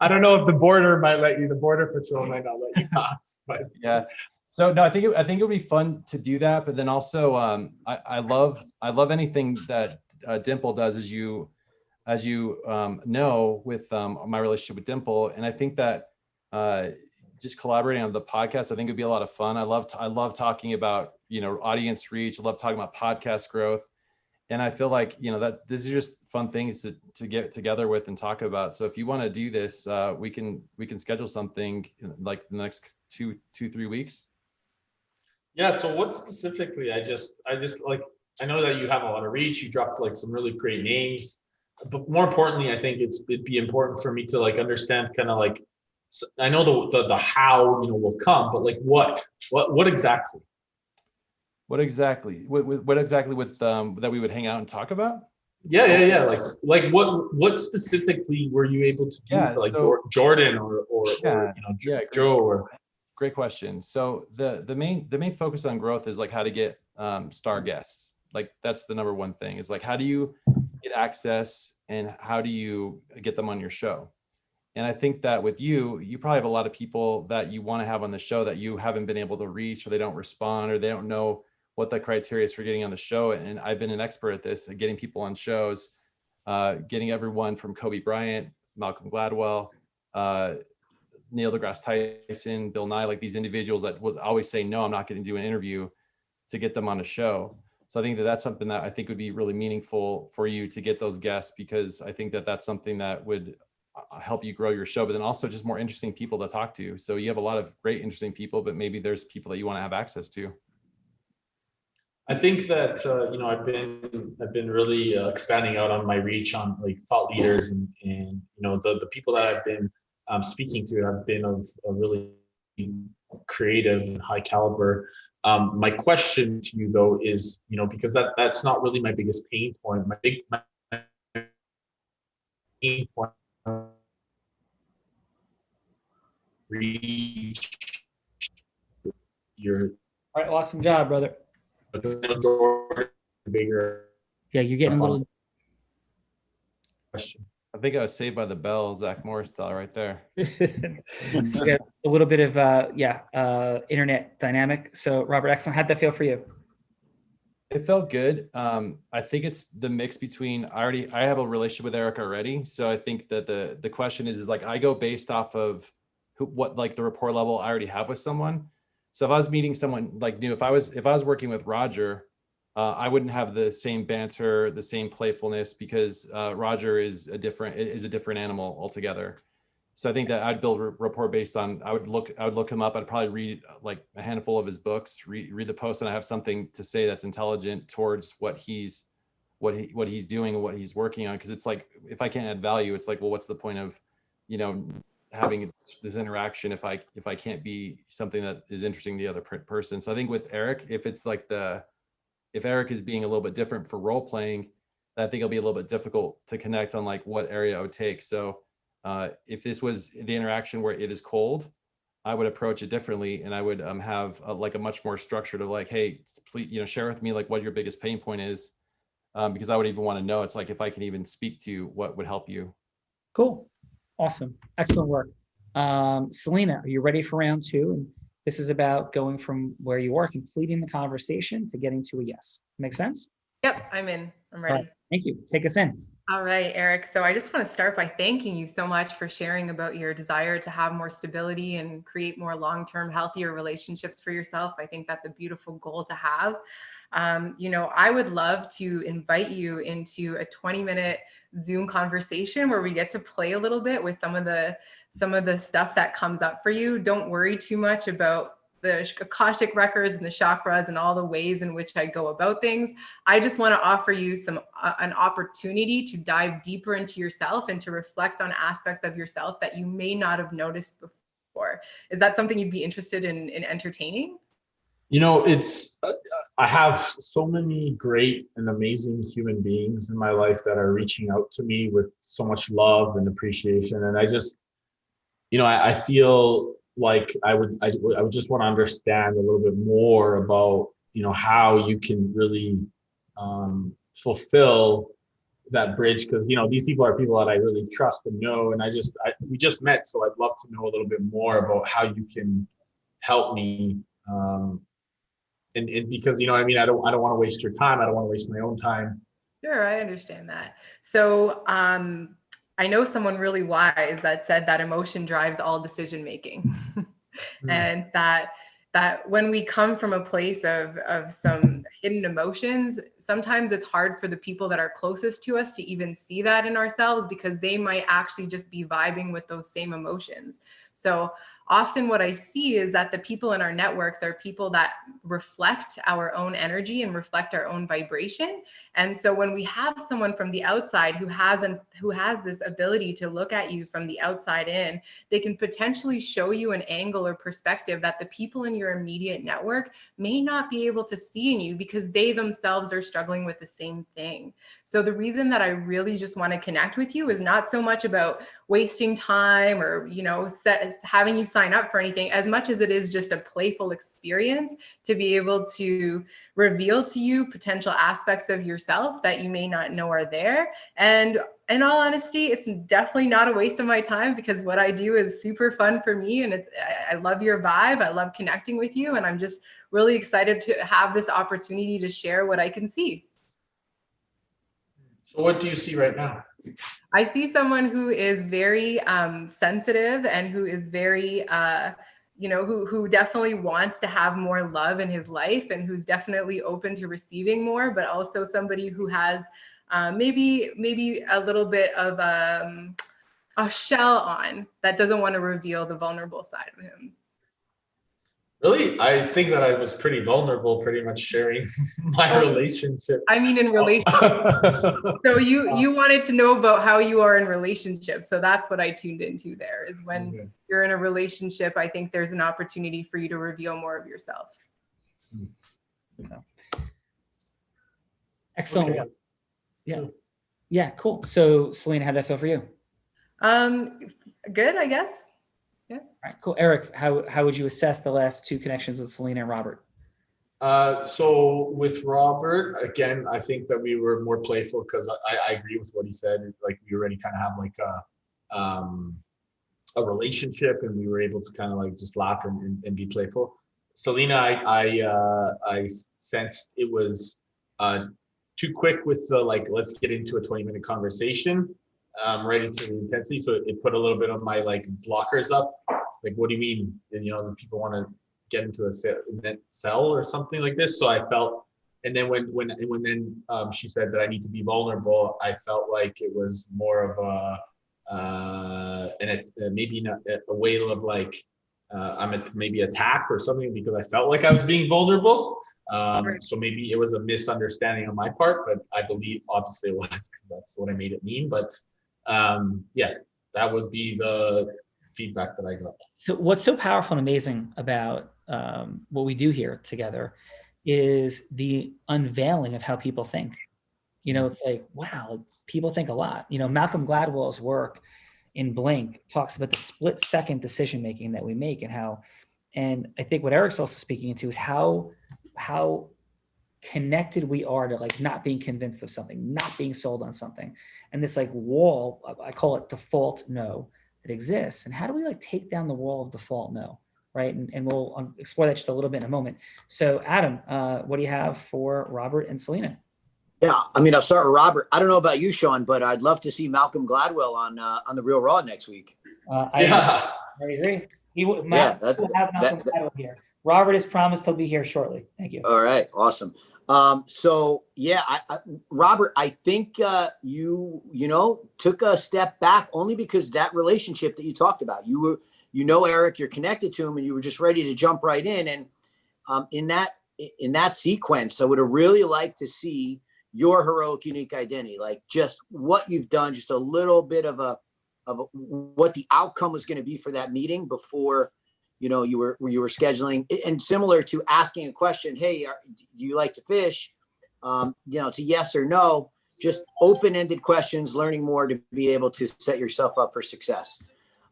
I don't know if the border might let you. The border patrol might not let you pass. But yeah. So no, I think it would be fun to do that. But then also, I love anything that Dimple does, as you know, with my relationship with Dimple, and I think that just collaborating on the podcast, I think it'd be a lot of fun. I love talking about audience reach. I love talking about podcast growth, and I feel like that this is just fun things to get together with and talk about. So if you want to do this, we can schedule something in like the next 2-3 weeks. Yeah. So what specifically? I just like, I know that you have a lot of reach. You dropped like some really great names, but more importantly, I think it'd be important for me to like understand kind of like, I know the how will come, but like what exactly? What exactly with that we would hang out and talk about? Yeah. Like what specifically were you able to do for like Jordan or Joe or? Great question. So the main focus on growth is like how to get star guests. Like that's the number one thing is like, how do you get access and how do you get them on your show? And I think that with you probably have a lot of people that you want to have on the show that you haven't been able to reach, or they don't respond, or they don't know what the criteria is for getting on the show. And I've been an expert at this, at getting people on shows, getting everyone from Kobe Bryant, Malcolm Gladwell, Neil deGrasse Tyson, Bill Nye, like these individuals that would always say, no, I'm not going to do an interview, to get them on a show. So I think that that's something that I think would be really meaningful for you to get those guests, because I think that that's something that would help you grow your show, but then also just more interesting people to talk to. So you have a lot of great, interesting people, but maybe there's people that you want to have access to. I think that I've been really expanding out on my reach on like thought leaders and the people that I've been speaking to have been of a really creative and high caliber. My question to you though is, because that's not really my biggest pain point. My pain point reach your. All right, awesome job, brother. Bigger. Yeah, you're getting a little. Question. I think I was saved by the bell, Zach Morris style right there. Yeah, a little bit of internet dynamic. So Robert, excellent. How'd that feel for you? It felt good. I think it's the mix between I have a relationship with Eric already. So I think that the question is like, I go based off of what like the rapport level I already have with someone. So if I was meeting someone like new, if I was working with Roger, I wouldn't have the same banter, the same playfulness, because Roger is a different animal altogether. So I think that I'd build rapport based on, I would look him up. I'd probably read like a handful of his books, read the posts, and I have something to say that's intelligent towards what he's doing and what he's working on. Because it's like, if I can't add value, it's like, well, what's the point of, having this interaction if I can't be something that is interesting to the other person. So I think with Eric, if Eric is being a little bit different for role playing, I think it'll be a little bit difficult to connect on like what area I would take. So if this was the interaction where it is cold, I would approach it differently, and I would have like a much more structured of like, hey, please, share with me like what your biggest pain point is, because I would even want to know. It's like if I can even speak to what would help you. Cool. Awesome. Excellent work. Selena, are you ready for round two? And this is about going from where you are, completing the conversation, to getting to a yes. Make sense? Yep, I'm in. I'm ready. All right. Thank you. Take us in. All right, Eric. So I just want to start by thanking you so much for sharing about your desire to have more stability and create more long-term, healthier relationships for yourself. I think that's a beautiful goal to have. I would love to invite you into a 20-minute Zoom conversation where we get to play a little bit with some of the stuff that comes up for you. Don't worry too much about the Akashic records and the chakras and all the ways in which I go about things. I just want to offer you an opportunity to dive deeper into yourself and to reflect on aspects of yourself that you may not have noticed before. Is that something you'd be interested in entertaining? I have so many great and amazing human beings in my life that are reaching out to me with so much love and appreciation. And I just, I feel like I would just want to understand a little bit more about, how you can really fulfill that bridge. Because, these people are people that I really trust and know. And we just met, so I'd love to know a little bit more about how you can help me. And because, I don't want to waste your time. I don't want to waste my own time. Sure, I understand that. So I know someone really wise that said that emotion drives all decision making. And that when we come from a place of some hidden emotions, sometimes it's hard for the people that are closest to us to even see that in ourselves, because they might actually just be vibing with those same emotions. So often what I see is that the people in our networks are people that reflect our own energy and reflect our own vibration. And so when we have someone from the outside who has this ability to look at you from the outside in, they can potentially show you an angle or perspective that the people in your immediate network may not be able to see in you, because they themselves are struggling with the same thing. So the reason that I really just want to connect with you is not so much about wasting time or, having you sign up for anything, as much as it is just a playful experience to be able to reveal to you potential aspects of yourself that you may not know are there. And in all honesty, it's definitely not a waste of my time, because what I do is super fun for me. And I love your vibe. I love connecting with you. And I'm just really excited to have this opportunity to share what I can see. So what do you see right now? I see someone who is very sensitive and who is very, who definitely wants to have more love in his life, and who's definitely open to receiving more, but also somebody who has maybe a little bit of a shell on that doesn't want to reveal the vulnerable side of him. Really? I think that I was pretty vulnerable, pretty much sharing my relationship. I mean, in relationship. So you wanted to know about how you are in relationships. So that's what I tuned into there, is when you're in a relationship, I think there's an opportunity for you to reveal more of yourself. Excellent. Okay. Yeah. Yeah, cool. So Selena, how'd that feel for you? Good, I guess. Yeah. All right, cool. Eric, how would you assess the last two connections with Selena and Robert? So with Robert, again, I think that we were more playful, because I agree with what he said. Like, we already kind of have like a relationship, and we were able to kind of like just laugh and be playful. Selena, I sensed it was too quick with the like, let's get into a 20-minute conversation. Right into the intensity, so it put a little bit of my like blockers up. Like, what do you mean? And people want to get into a cell or something like this. So I felt, and then when she said that I need to be vulnerable, I felt like it was more of maybe not a way of like maybe attack or something, because I felt like I was being vulnerable. So maybe it was a misunderstanding on my part, but I believe obviously it was, because that's what I made it mean. But that would be the feedback that I got. So what's so powerful and amazing about what we do here together is the unveiling of how people think. It's like, wow, people think a lot. Malcolm Gladwell's work in Blink talks about the split second decision making that we make and I think what Eric's also speaking into is how connected we are to like not being convinced of something, not being sold on something. And this like wall, I call it default no, that exists. And how do we like take down the wall of default no, right? And we'll explore that just a little bit in a moment. So Adam, what do you have for Robert and Selena? Yeah, I mean, I'll start with Robert. I don't know about you, Sean, but I'd love to see Malcolm Gladwell on the Real Raw next week. I agree. We'll have Malcolm Gladwell here. Robert has promised he'll be here shortly. Thank you. All right, awesome. So yeah, Robert, I think you took a step back only because that relationship that you talked about. Eric, you're connected to him, and you were just ready to jump right in. And in that sequence, I would have really liked to see your heroic, unique identity, like just what you've done, just a little bit of what the outcome was going to be for that meeting before. You were scheduling, and similar to asking a question, hey, do you like to fish? To yes or no, just open-ended questions, learning more to be able to set yourself up for success.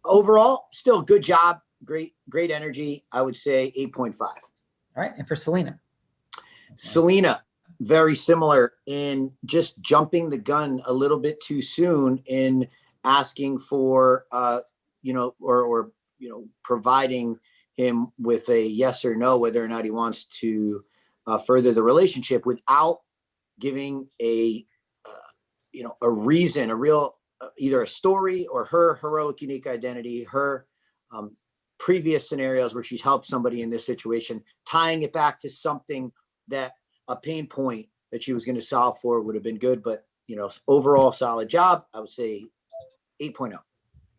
Overall, still good job. Great energy. I would say 8.5. All right. And for Selena? Selena, very similar in just jumping the gun a little bit too soon in asking for, providing him with a yes or no, whether or not he wants to further the relationship without giving a reason, a real, either a story or her heroic, unique identity, her previous scenarios where she's helped somebody in this situation, tying it back to something that a pain point that she was going to solve for would have been good. But, overall solid job. I would say 8.0.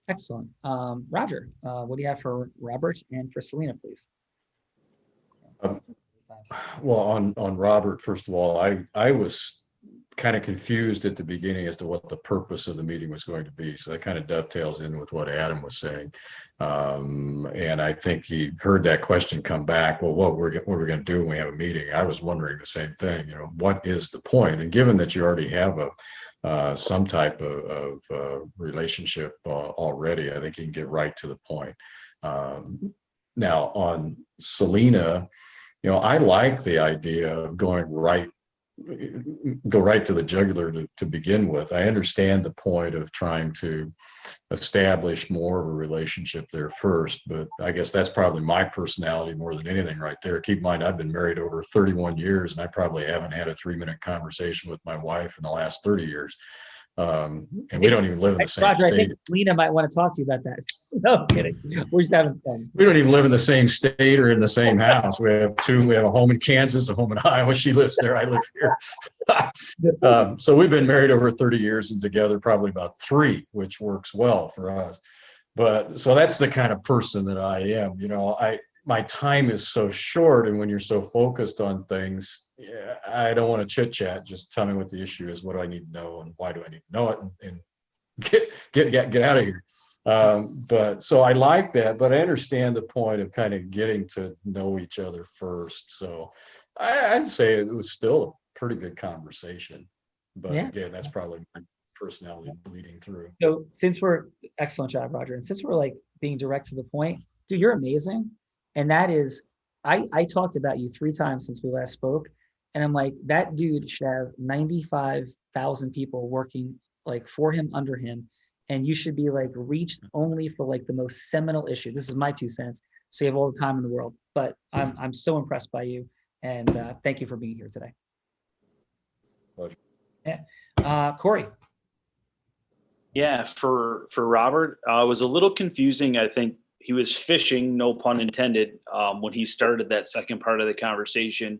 Excellent. Roger, what do you have for Robert and for Selena, please? Well, on Robert, first of all, I was kind of confused at the beginning as to what the purpose of the meeting was going to be. So that kind of dovetails in with what Adam was saying. And I think he heard that question come back. Well, what we're going to do when we have a meeting? I was wondering the same thing. What is the point? And given that you already have some type of relationship already, I think you can get right to the point. Now on Selena, I like the idea of go right to the jugular to begin with. I understand the point of trying to establish more of a relationship there first, but I guess that's probably my personality more than anything right there. Keep in mind, I've been married over 31 years and I probably haven't had a 3-minute conversation with my wife in the last 30 years. And we don't even live in the same Roger, state. I think Selena might want to talk to you about that. No, I'm kidding. We're just having fun. We don't even live in the same state or in the same house. We have a home in Kansas, a home in Iowa. She lives there. I live here. So we've been married over 30 years and together probably about 3, which works well for us. But so that's the kind of person that I am. My time is so short, and when you're so focused on things, I don't want to chit chat. Just tell me what the issue is. What do I need to know, and why do I need to know it? And get out of here. But so I like that, but I understand the point of kind of getting to know each other first. So I'd say it was still a pretty good conversation. But again, that's probably my personality bleeding through. So excellent job, Roger. And since we're like being direct to the point, dude, you're amazing. And that is, I talked about you 3 times since we last spoke. And I'm like, that dude should have 95,000 people working like for him, under him. And you should be like reached only for like the most seminal issues. This is my 2 cents. So you have all the time in the world, but I'm so impressed by you. And thank you for being here today. Pleasure. Yeah. Corey. Yeah, for Robert, it was a little confusing. I think he was fishing, no pun intended, when he started that second part of the conversation.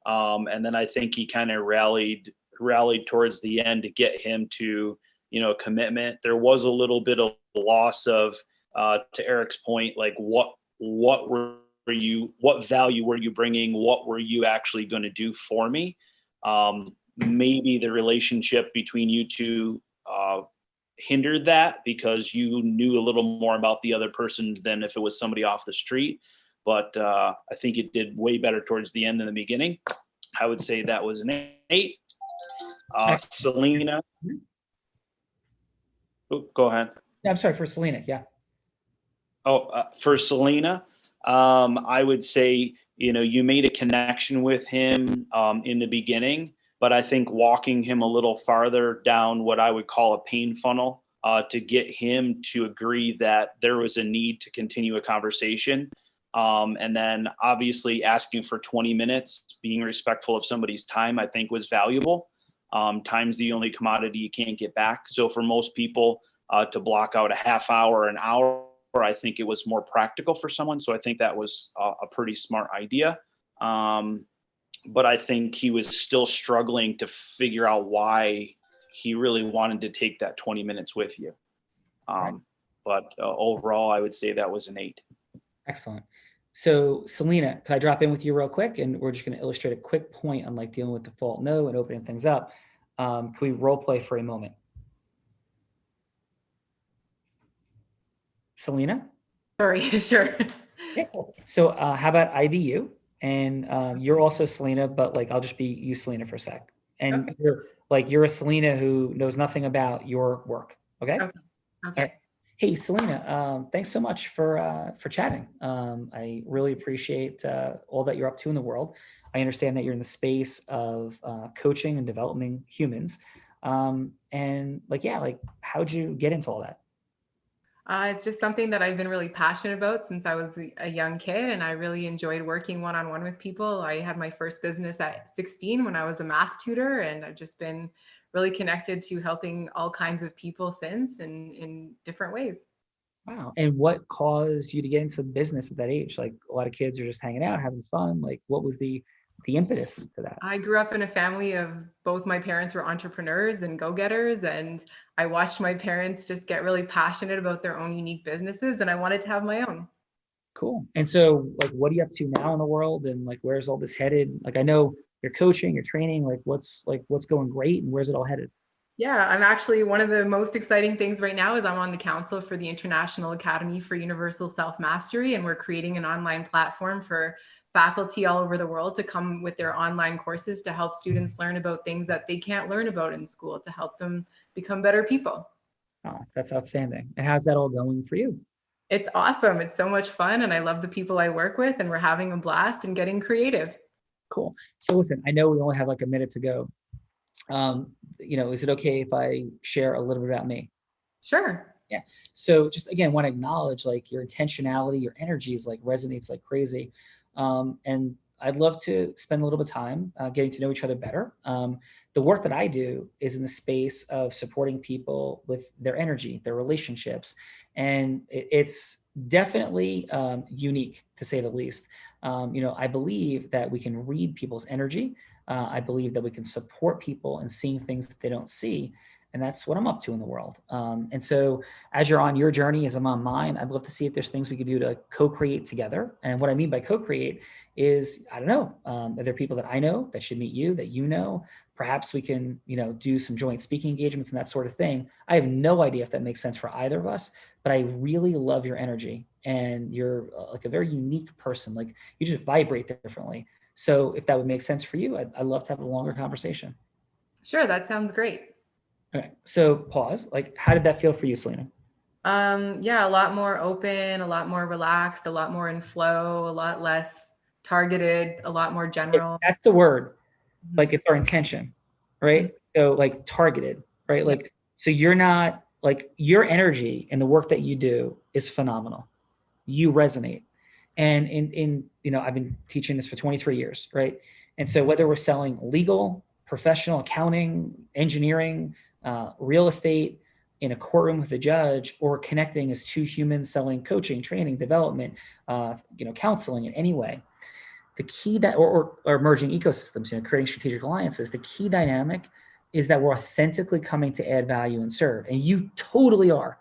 And then I think he kind of rallied towards the end to get him to, commitment. There was a little bit of loss of, to Eric's point, like what value were you bringing? What were you actually going to do for me? Maybe the relationship between you two, hindered that because you knew a little more about the other person than if it was somebody off the street. But I think it did way better towards the end than the beginning. I would say that was an 8. Selena. Oh, go ahead. Yeah, I'm sorry, for Selena. Yeah. For Selena, I would say, you made a connection with him in the beginning, but I think walking him a little farther down what I would call a pain funnel to get him to agree that there was a need to continue a conversation. And then obviously asking for 20 minutes, being respectful of somebody's time, I think was valuable. Time's the only commodity you can't get back. So for most people, to block out a half hour, an hour, I think it was more practical for someone. So I think that was a pretty smart idea. But I think he was still struggling to figure out why he really wanted to take that 20 minutes with you. But overall, I would say that was an 8. Excellent. So Selena, can I drop in with you real quick? And we're just going to illustrate a quick point on like dealing with default no and opening things up. Can we role play for a moment? Selena? Sorry, sure. Okay, cool. So how about I be you? And you're also Selena, but like I'll just be you, Selena, for a sec. And Okay. you're a Selena who knows nothing about your work. Okay? Okay. All right. Hey, Selena, thanks so much for chatting. I really appreciate all that you're up to in the world. I understand that you're in the space of coaching and developing humans. And how'd you get into all that? It's just something that I've been really passionate about since I was a young kid, and I really enjoyed working one-on-one with people. I had my first business at 16 when I was a math tutor, and I've just been really connected to helping all kinds of people since in different ways. Wow. And what caused you to get into business at that age? Like a lot of kids are just hanging out, having fun. Like what was the impetus to that? I grew up in a family of both my parents were entrepreneurs and go-getters, and I watched my parents just get really passionate about their own unique businesses, and I wanted to have my own. Cool. And so like, what are you up to now in the world? And like, where's all this headed? Like, I know you're coaching, you're training, like what's going great and where's it all headed? Yeah, I'm actually, one of the most exciting things right now is I'm on the council for the International Academy for Universal Self-Mastery, and we're creating an online platform for faculty all over the world to come with their online courses to help students learn about things that they can't learn about in school, to help them become better people. Oh, that's outstanding. And how's that all going for you? It's awesome. It's so much fun, and I love the people I work with, and we're having a blast and getting creative. Cool. So listen, I know we only have like a minute to go. Is it okay if I share a little bit about me? Sure. Yeah. So just again, want to acknowledge like your intentionality, your energy is like resonates like crazy. And I'd love to spend a little bit of time getting to know each other better. The work that I do is in the space of supporting people with their energy, their relationships. And it's definitely unique to say the least. I believe that we can read people's energy. I believe that we can support people in seeing things that they don't see. And that's what I'm up to in the world. And so as you're on your journey, as I'm on mine, I'd love to see if there's things we could do to co-create together. And what I mean by co-create is, I don't know, are there people that I know that should meet you, that you know? Perhaps we can, do some joint speaking engagements and that sort of thing. I have no idea if that makes sense for either of us, but I really love your energy. And you're like a very unique person. Like you just vibrate differently. So if that would make sense for you, I'd love to have a longer conversation. Sure, that sounds great. Okay, so pause. Like, how did that feel for you, Selena? Yeah, a lot more open, a lot more relaxed, a lot more in flow, a lot less targeted, a lot more general. That's the word. Like it's our intention, right? So like targeted, right? Like, so you're not like your energy and the work that you do is phenomenal. You resonate. And I've been teaching this for 23 years, right? And so whether we're selling legal, professional, accounting, engineering, real estate, in a courtroom with a judge, or connecting as two humans selling coaching, training, development, counseling in any way, the key that or merging ecosystems, creating strategic alliances, the key dynamic is that we're authentically coming to add value and serve. And you totally are.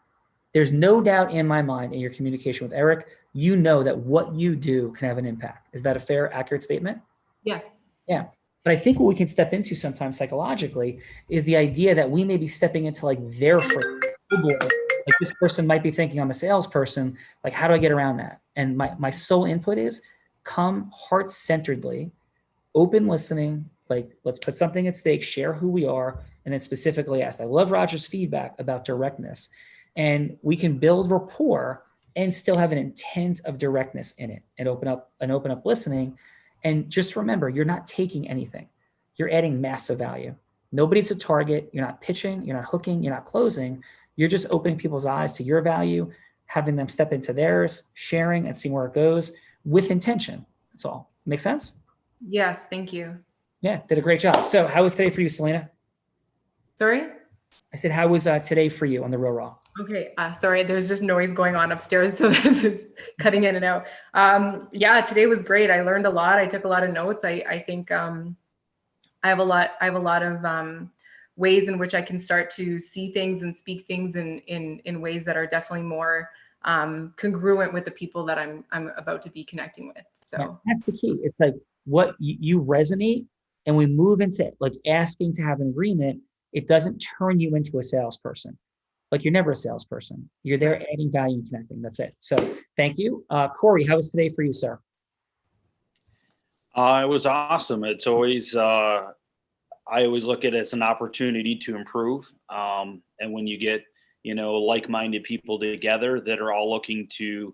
There's no doubt in my mind in your communication with Eric, you know that what you do can have an impact. Is that a fair, accurate statement? Yes. Yeah. But I think what we can step into sometimes psychologically is the idea that we may be stepping into like their frame. Like this person might be thinking I'm a salesperson. Like, how do I get around that? And my sole input is come heart-centeredly, open listening, like let's put something at stake, share who we are, and then specifically ask. I love Roger's feedback about directness. And we can build rapport and still have an intent of directness in it and open up listening. And just remember, you're not taking anything. You're adding massive value. Nobody's a target. You're not pitching, you're not hooking, you're not closing. You're just opening people's eyes to your value, having them step into theirs, sharing and seeing where it goes with intention. That's all. Make sense? Yes, thank you. Yeah, did a great job. So how was today for you, Selena? Sorry? I said, how was today for you on the Real Raw? Okay, sorry, there's just noise going on upstairs, so this is cutting in and out. Yeah, today was great. I learned a lot. I took a lot of notes. I think I have a lot of ways in which I can start to see things and speak things in ways that are definitely more congruent with the people that I'm about to be connecting with. So yeah, that's the key. It's like what you resonate, and we move into like asking to have an agreement. It doesn't turn you into a salesperson. Like you're never a salesperson. You're there adding value and connecting. That's it. So thank you. Corey, how was today for you, sir? It was awesome. It's always, I always look at it as an opportunity to improve. And when you get, like-minded people together that are all looking to,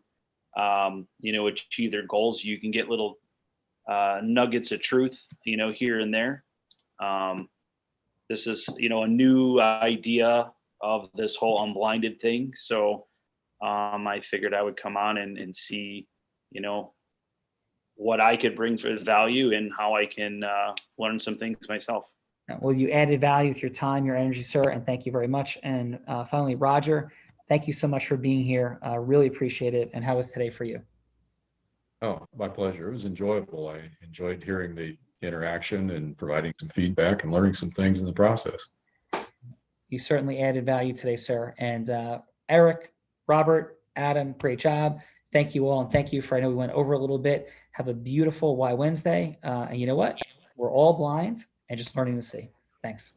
achieve their goals, you can get little nuggets of truth, here and there. This is, a new idea of this whole unblinded thing. So I figured I would come on and see, what I could bring for value and how I can learn some things myself. Well, you added value with your time, your energy, sir, and thank you very much. And finally, Roger, thank you so much for being here. Really appreciate it. And how was today for you? Oh, my pleasure. It was enjoyable. I enjoyed hearing the interaction and providing some feedback and learning some things in the process. You certainly added value today, sir. And Eric, Robert, Adam, great job. Thank you all. And thank you for, I know we went over a little bit. Have a beautiful Why Wednesday. And you know what? We're all blind and just learning to see. Thanks.